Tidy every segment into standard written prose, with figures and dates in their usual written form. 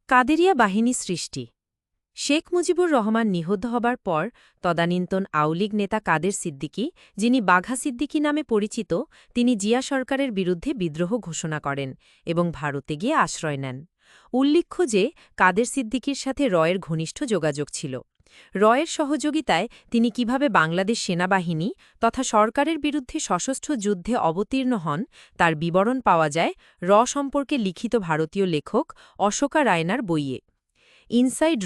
কাদেরিয়া বাহিনী সৃষ্টি। শেখ মুজিবুর রহমান নিহত হবার পর তদানীন্তন আওয়ামী নেতা কাদের সিদ্দিকী, যিনি বাঘা সিদ্দিকী নামে পরিচিত, তিনি জিয়া সরকারের বিরুদ্ধে বিদ্রোহ ঘোষণা করেন এবং ভারতে গিয়ে আশ্রয় নেন। উল্লেখ্য যে কাদের সিদ্দিকীর সাথে রয়ের ঘনিষ্ঠ যোগাযোগ ছিল। রয়ের সহযোগিতায় তিনি কিভাবে বাংলাদেশ সেনাবাহিনী তথা সরকারের বিরুদ্ধে সশস্ত্র যুদ্ধে অবতীর্ণ হন তার বিবরণ পাওয়া যায় সম্পর্কে লিখিত ভারতীয় লেখক অশোকা রায়নার বইয়ে। ইনসাইড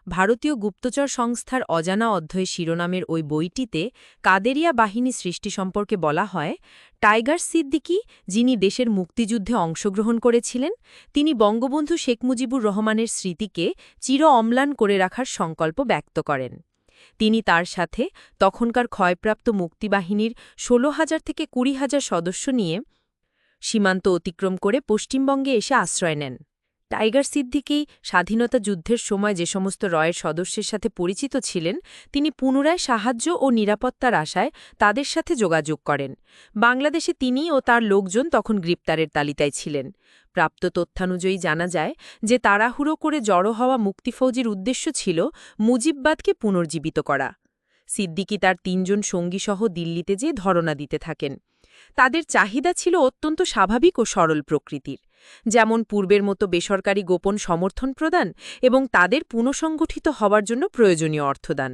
ভারতীয় গুপ্তচর সংস্থার অজানা অধ্যায় শিরোনামের ওই বইটিতে কাদেরিয়া বাহিনী সৃষ্টি সম্পর্কে বলা হয়, টাইগার সিদ্দিকী, যিনি দেশের মুক্তিযুদ্ধে অংশগ্রহণ করেছিলেন, তিনি বঙ্গবন্ধু শেখ মুজিবুর রহমানের স্মৃতিকে চির অম্লান করে রাখার সংকল্প ব্যক্ত করেন। তিনি তার সাথে তখনকার ক্ষয়প্রাপ্ত মুক্তিবাহিনীর ১৬,০০০ থেকে ২০,০০০ সদস্য নিয়ে সীমান্ত অতিক্রম করে পশ্চিমবঙ্গে এসে আশ্রয় নেন। টাইগার সিদ্দিকী স্বাধীনতা যুদ্ধের সময় যে সমস্ত রয়ের সদস্যের সাথে পরিচিত ছিলেন, তিনি পুনরায় সাহায্য ও নিরাপত্তার আশায় তাদের সাথে যোগাযোগ করেন। বাংলাদেশে তিনি ও তার লোকজন তখন গ্রেপ্তারের তালিকায় ছিলেন। প্রাপ্ত তথ্যানুযায়ী জানা যায় যে তাড়াহুড়ো করে জড়ো হওয়া মুক্তিফৌজির উদ্দেশ্য ছিল মুজিববাদকে পুনর্জীবিত করা। সিদ্দিকী তার ৩ জন সঙ্গীসহ দিল্লিতে যেয়ে ধরনা দিতে থাকেন। তাদের চাহিদা ছিল অত্যন্ত স্বাভাবিক ও সরল প্রকৃতির, যেমন পূর্বের মতো বেসরকারি গোপন সমর্থন প্রদান এবং তাদের পুনঃসংগঠিত হওয়ার জন্য প্রয়োজনীয় অর্থদান।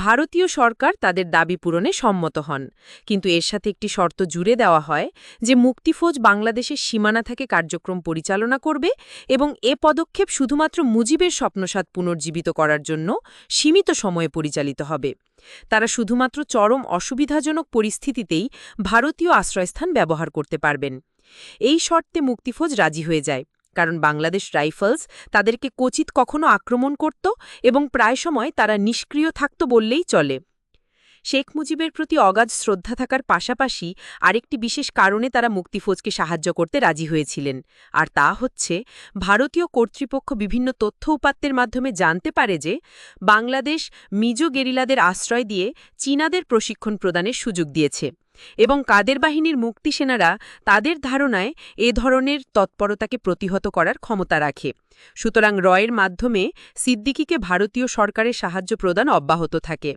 ভারতীয় সরকার তাদের দাবি পূরণে সম্মত হন, কিন্তু এর সাথে একটি শর্ত জুড়ে দেওয়া হয় যে মুক্তিফৌজ বাংলাদেশের সীমানা থেকে কার্যক্রম পরিচালনা করবে এবং এ পদক্ষেপ শুধুমাত্র মুজিবের স্বপ্নসাৎ পুনর্জীবিত করার জন্য সীমিত সময়ে পরিচালিত হবে। তারা শুধুমাত্র চরম অসুবিধাজনক পরিস্থিতিতেই ভারতীয় আশ্রয়স্থান ব্যবহার করতে পারবেন। এই শর্তে মুক্তিফৌজ রাজি হয়ে যায়, কারণ বাংলাদেশ রাইফেলস তাদেরকে কচিত কখনো আক্রমণ করত এবং প্রায় সময় তারা নিষ্ক্রিয় থাকত বললেই চলে। শেখ মুজিবের প্রতি অগাধ শ্রদ্ধা থাকার পাশাপাশি আরেকটি বিশেষ কারণে তারা মুক্তিফৌজকে সাহায্য করতে রাজি হয়েছিলেন, আর তা হচ্ছে ভারতীয় কর্তৃপক্ষ বিভিন্ন তথ্য উপাত্তের মাধ্যমে জানতে পারে যে বাংলাদেশ মিজো গেরিলাদের আশ্রয় দিয়ে চীনাদের প্রশিক্ষণ প্রদানের সুযোগ দিয়েছে এবং কাদের বাহিনীর মুক্তিসেনারা তাদের ধারণায় এ ধরনের তৎপরতাকে প্রতিহত করার ক্ষমতা রাখে। সুতরাং রয়ের মাধ্যমে সিদ্দিকীকে ভারতীয় সরকারের সাহায্য প্রদান অব্যাহত থাকে।